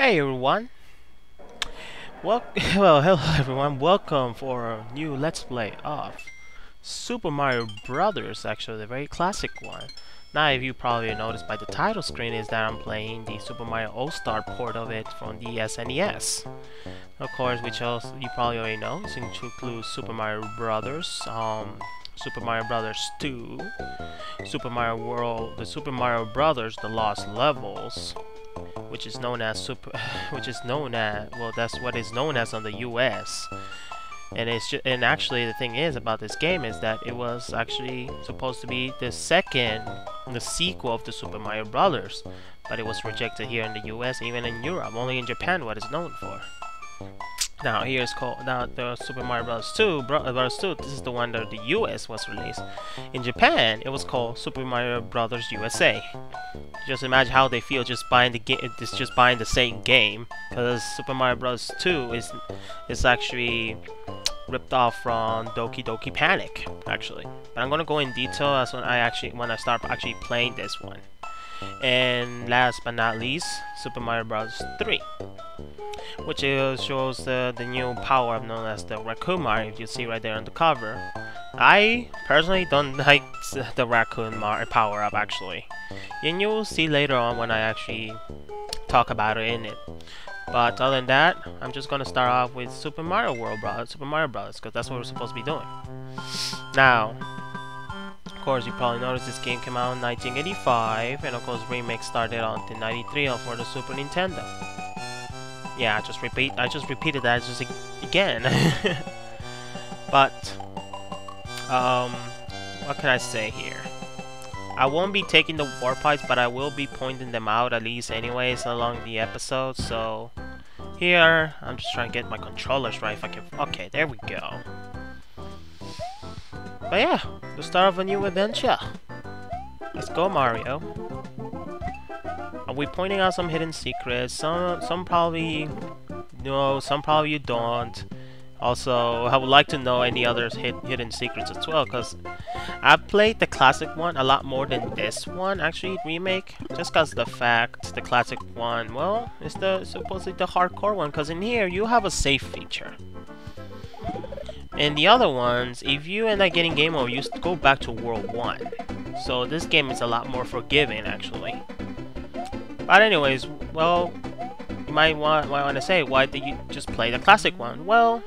Hey everyone, well, hello everyone, welcome for a new Let's Play of Super Mario Brothers, actually the very classic one. Now, if you probably noticed by the title screen, is that I'm playing the Super Mario All-Star port of it from the SNES. Of course, which else you probably already know, it includes Super Mario Brothers, Super Mario Brothers 2, Super Mario World, the Super Mario Brothers, The Lost Levels, which is known as that's what it's known as on the US. And and actually the thing is about this game is that it was actually supposed to be the sequel of the Super Mario Brothers, but it was rejected here in the US, even in Europe, only in Japan what it's known for. Now the Super Mario Bros. 2, this is the one that the US was released. In Japan, it was called Super Mario Brothers USA. Just imagine how they feel just buying the same game, because Super Mario Bros. 2 is actually ripped off from Doki Doki Panic, actually. But I'm gonna go in detail as when I start actually playing this one. And last but not least, Super Mario Bros. 3, which shows the new power known as the Raccoon Mario, if you see right there on the cover. I personally don't like the Raccoon Mario power-up, actually. And you will see later on when I actually talk about it in it. But other than that, I'm just gonna start off with Super Mario Brothers, because that's what we're supposed to be doing. Now, of course, you probably noticed this game came out in 1985, and of course, remake started on the 93 for the Super Nintendo. Yeah, I just repeated that just again. But what can I say here? I won't be taking the warp pipes, but I will be pointing them out at least anyways along the episode. So here, I'm just trying to get my controllers right if I can. Okay, there we go. But yeah, the start of a new adventure. Let's go, Mario. Are we pointing out some hidden secrets? Some probably know, some probably you don't. Also, I would like to know any other hidden secrets as well, because I played the classic one a lot more than this one, actually, remake. Just because the classic one, well, it's supposedly the hardcore one, because in here, you have a save feature. And the other ones, if you end up getting game over, you go back to World 1. So this game is a lot more forgiving, actually. But anyways, well, you might want to say, why did you just play the classic one? Well,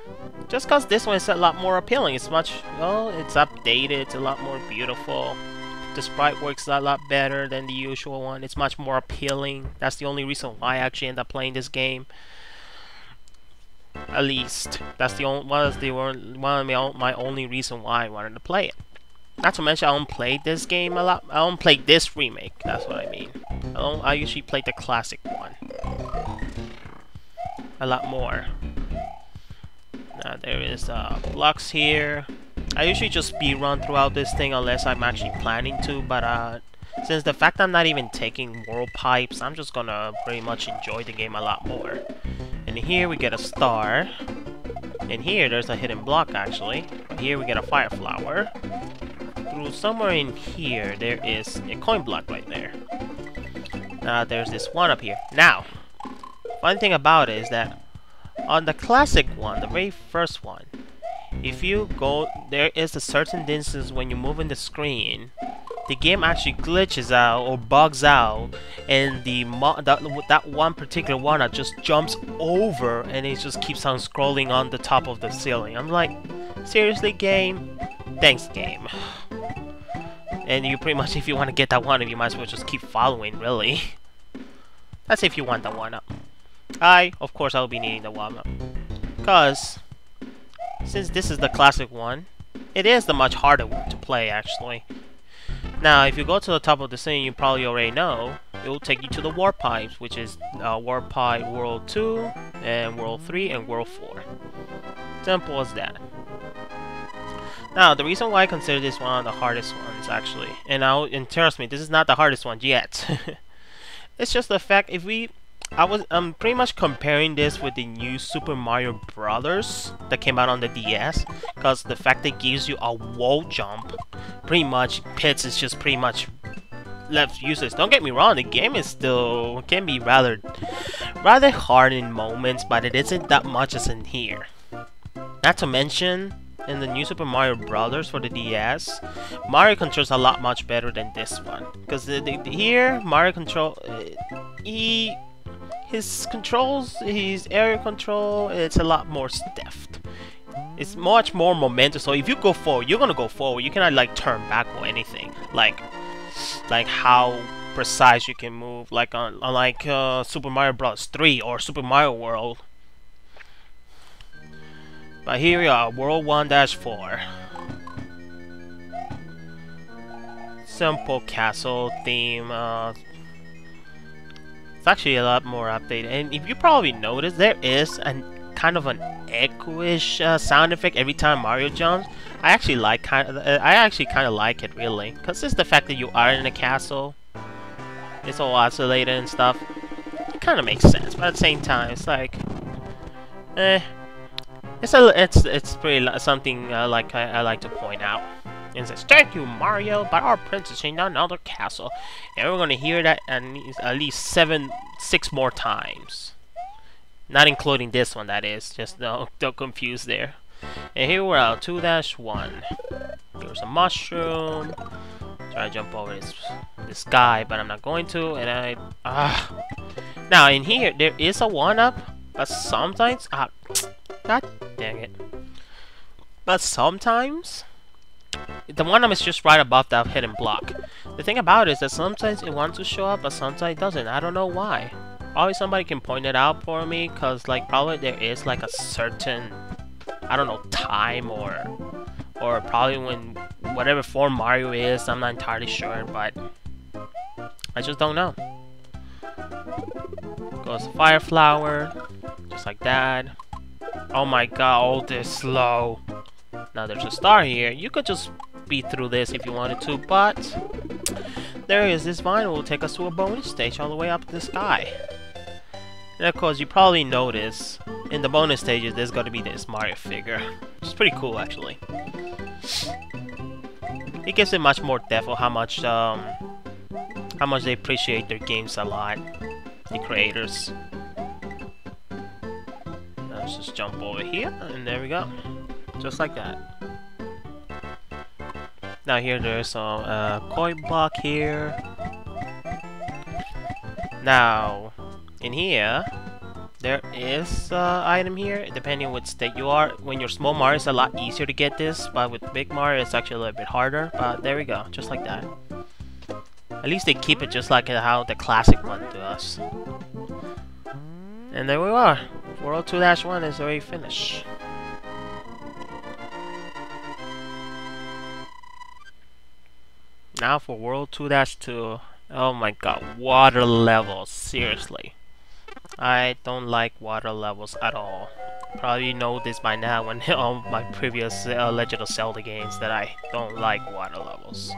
just because this one is a lot more appealing. It's it's updated, it's a lot more beautiful. The sprite works a lot better than the usual one. It's much more appealing. That's the only reason why I actually end up playing this game. At least, that's the only my only reason why I wanted to play it. Not to mention, I don't play this game a lot. I don't play this remake. That's what I mean. I usually play the classic one a lot more. Now there is blocks here. I usually just speedrun throughout this thing unless I'm actually planning to. But since the fact I'm not even taking world pipes, I'm just gonna pretty much enjoy the game a lot more. And here we get a star. And here there's a hidden block actually. Here we get a fire flower. Through somewhere in here, there is a coin block right there. Now there's this one up here. Now, one thing about it is that on the classic one, the very first one, if you go, there is a certain distance when you move in the screen, the game actually glitches out or bugs out, and that one particular one just jumps over, and it just keeps on scrolling on the top of the ceiling. I'm like, seriously, game? Thanks, game. And you pretty much, if you want to get that one up, you might as well just keep following, really. That's if you want that one up. Of course, I'll be needing the one up. Because, since this is the classic one, it is the much harder one to play, actually. Now, if you go to the top of the scene, you probably already know, it will take you to the warp pipes, which is Warp Pipe World 2, and World 3, and World 4. Simple as that. Now, the reason why I consider this one of the hardest ones, actually, and trust me, this is not the hardest one yet. It's just the fact, I'm pretty much comparing this with the new Super Mario Brothers that came out on the DS, because the fact that it gives you a wall jump, pretty much, Pits is just pretty much left useless. Don't get me wrong, the game is still can be rather rather hard in moments, but it isn't that much as in here. Not to mention, in the new Super Mario Brothers for the DS, Mario controls a lot much better than this one. Because here, Mario control, his controls, his area control, it's a lot more stiff. It's much more momentum. So if you go forward, you're gonna go forward. You cannot like turn back or anything. Like how precise you can move, like on like Super Mario Bros. 3 or Super Mario World. But here we are, World 1-4. Simple castle theme. It's actually a lot more updated. And if you probably noticed, there is a kind of an echo-ish sound effect every time Mario jumps. I actually kind of like it really, because it's the fact that you are in a castle. It's all isolated and stuff. It kind of makes sense, but at the same time, it's like, it's pretty something I like to point out. And it says, "Thank you, Mario, but our princess in another castle," and we're gonna hear that at least 6 more times. Not including this one, that is. Just don't confuse there. And here we're at 2-1. There's a mushroom. Try to jump over this guy, but I'm not going to. And now in here there is a 1-up, but sometimes god dang it. But sometimes the 1-up is just right above that hidden block. The thing about it is that sometimes it wants to show up, but sometimes it doesn't. I don't know why. Probably somebody can point it out for me, cause like probably there is like a certain, I don't know, time or probably when whatever form Mario is, I'm not entirely sure, but I just don't know. Goes Fire Flower, just like that. Oh my god, all this slow. Now there's a star here. You could just beat through this if you wanted to, but there is this vine that will take us to a bonus stage all the way up to the sky. And of course, you probably notice in the bonus stages there's going to be this Mario figure, which is pretty cool actually. It gives it much more depth of how much they appreciate their games a lot, the creators. Let's just jump over here, and there we go, just like that. Now here there's a coin block here. Now in here there is item here, depending on which state you are. When you're small Mario, it's a lot easier to get this, but with big Mario it's actually a little bit harder. But there we go, just like that. At least they keep it just like how the classic one does. And there we are. World 2-1 is already finished. Now for World 2-2. Oh my god, water levels, seriously. I don't like water levels at all. Probably know this by now when on my previous Legend of Zelda games that I don't like water levels.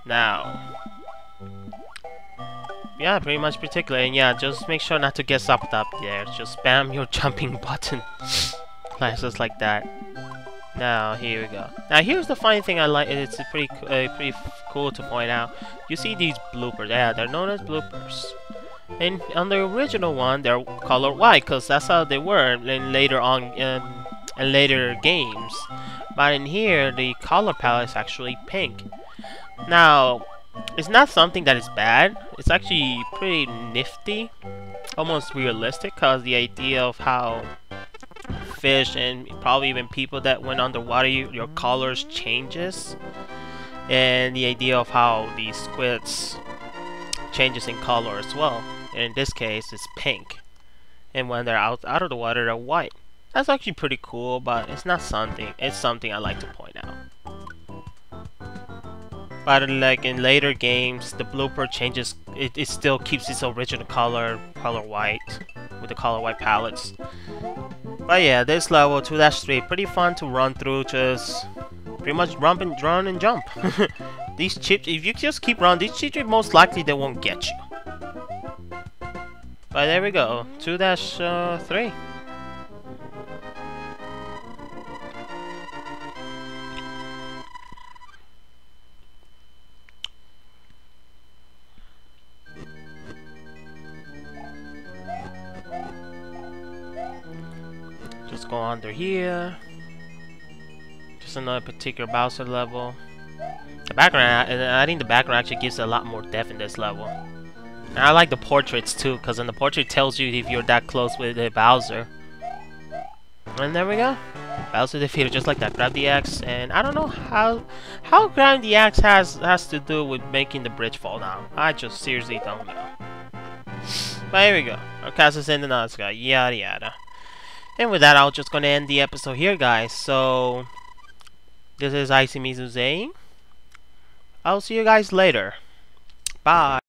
Now, yeah, pretty much particular, and yeah, just make sure not to get sucked up there. Just spam your jumping button, just like that. Now here we go. Now here's the funny thing I like. It's pretty cool to point out. You see these bloopers? Yeah, they're known as bloopers. And on the original one, they're colored white, because that's how they were in later on in later games. But in here, the color palette is actually pink. Now, it's not something that is bad. It's actually pretty nifty, almost realistic, because the idea of how fish and probably even people that went underwater, your colors changes, and the idea of how these squids changes in color as well. And in this case, it's pink, and when they're out of the water, they're white. That's actually pretty cool, but it's not something. It's something I like to point out. But like in later games, the blooper changes. It still keeps its original color white, with the color white palettes. But yeah, this level 2-3 pretty fun to run through. Just pretty much run and jump. These chips, if you just keep running, these chips most likely they won't get you. But there we go, 2-3. go under here. Just another particular Bowser level. The background, I think the background actually gives it a lot more depth in this level. And I like the portraits too, because then the portrait tells you if you're that close with the Bowser. And there we go. Bowser defeated just like that. Grab the axe, and I don't know how grabbing the axe has to do with making the bridge fall down. I just seriously don't know. But here we go. Our castle's in the Nazca, yada yada. And with that, I'm just gonna end the episode here, guys. So this is Icy saying, I'll see you guys later. Bye.